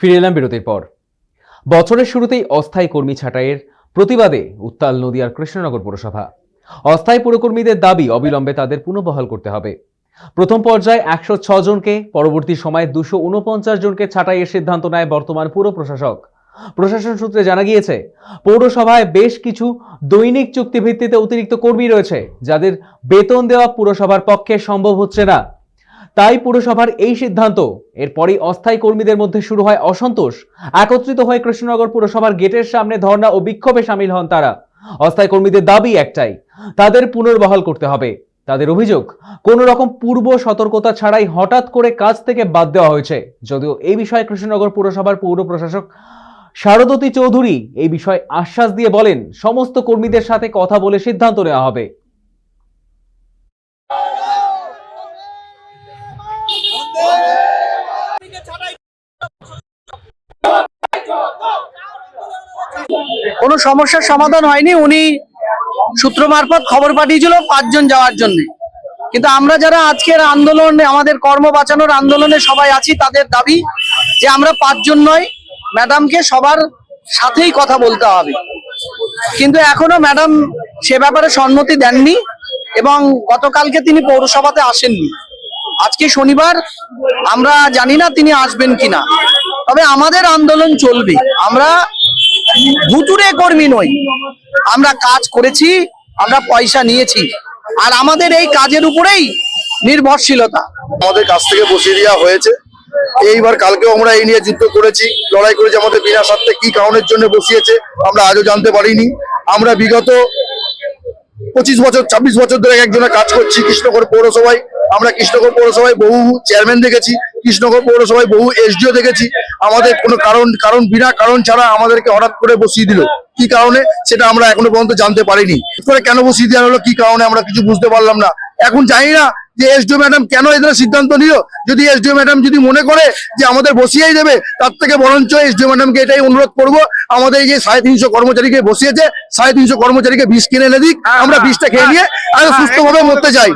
ফিরে এলাম বিরতির পর। বছরের শুরুতেই অস্থায়ী কর্মী ছাঁটাইয়ের প্রতিবাদে উত্তাল নদিয়ার কৃষ্ণনগর পুরসভা। অস্থায়ী পুরকর্মীদের দাবি অবিলম্বে তাদের পুনর্বহাল করতে হবে। প্রথম পর্যায়ে 106 জনকে, পরবর্তী সময়ে 249 জনকে ছাঁটাইয়ের সিদ্ধান্ত নেয় বর্তমান পুর প্রশাসক। প্রশাসন সূত্রে জানা গিয়েছে, পৌরসভায় বেশ কিছু দৈনিক চুক্তিভিত্তিতে অতিরিক্ত কর্মী রয়েছে, যাদের বেতন দেওয়া পুরসভার পক্ষে সম্ভব হচ্ছে না। তাই পুরসভার এই সিদ্ধান্ত। এরপরই অস্থায়ী কর্মীদের মধ্যে শুরু হয় অসন্তোষ। একত্রিত হয়ে কৃষ্ণনগর পুরসভার গেটের সামনে ধর্ণা ও বিক্ষোভে সামিল হন তারা। অস্থায়ী কর্মীদের দাবি একটাই, তাদের পুনর্বহাল করতে হবে। তাদের অভিযোগ, কোন রকম পূর্ব সতর্কতা ছাড়াই হঠাৎ করে কাজ থেকে বাদ দেওয়া হয়েছে। যদিও এই বিষয়ে কৃষ্ণনগর পুরসভার পৌর প্রশাসক শারদতী চৌধুরী এই বিষয়ে আশ্বাস দিয়ে বলেন, সমস্ত কর্মীদের সাথে কথা বলে সিদ্ধান্ত নেওয়া হবে। কোনো সমস্যার সমাধান হয়নি। উনি সূত্র মারফত খবর পাঠিয়েছিল 5 জন যাওয়ার জন্য, কিন্তু আমরা যারা আজকের আন্দোলনে, আমাদের কর্ম বাঁচানোর আন্দোলনে সবাই আছি, তাদের দাবি যে আমরা 5 জন নয়, ম্যাডামকে সবার সাথেই কথা বলতে হবে। কিন্তু এখনো ম্যাডাম সে ব্যাপারে সম্মতি দেননি এবং গতকালকে তিনি পৌরসভাতে আসেননি। আজকে শনিবার, আমরা জানি না তিনি আসবেন কিনা, তবে আমাদের আন্দোলন চলবে। আমরা ভুতুরে কর্মী নই, আমরা কাজ করেছি, আমরা পয়সা নিয়েছি, আর আমাদের এই কাজের উপরেই নির্ভরশীলতা। আমাদের কাছ থেকে বসিয়ে দেওয়া হয়েছে। এইবার কালকেও আমরা এই নিয়ে যুদ্ধ করেছি, লড়াই করেছি। আমাদের বিনা স্বার্থে কি কারণের জন্য বসিয়েছে আমরা আজও জানতে পারিনি। আমরা বিগত 25 বছর 26 বছর ধরে একজনের কাজ করছি কৃষ্ণনগর পৌরসভায়। আমরা কৃষ্ণনগর পৌরসভায় বহু চেয়ারম্যান দেখেছি, কৃষ্ণনগর পৌরসভায় বহু এসডিও দেখেছি। আমাদের কোনো কারণ বিনা কারণ ছাড়া আমাদেরকে হঠাৎ করে বসিয়ে দিল। কি কারণে সেটা আমরা এখনো পর্যন্ত জানতে পারিনি। কেন বসিয়ে দেওয়া হলো, কি কারণে, আমরা কিছু বুঝতে পারলাম না। এখন জানি না যে এসডিও ম্যাডাম কেন এদের সিদ্ধান্ত নিল। যদি এসডিও ম্যাডাম যদি মনে করে যে আমাদের বসিয়েই দেবে, তার থেকে বরঞ্চ এসডিও ম্যাডামকে এটাই অনুরোধ করবো, আমাদের এই যে 350 কর্মচারীকে বসিয়েছে, 350 কর্মচারীকে বিষ কিনে এনে দিক, আমরা বিষটা খেয়ে নিয়ে সুস্থভাবে মরতে চাই।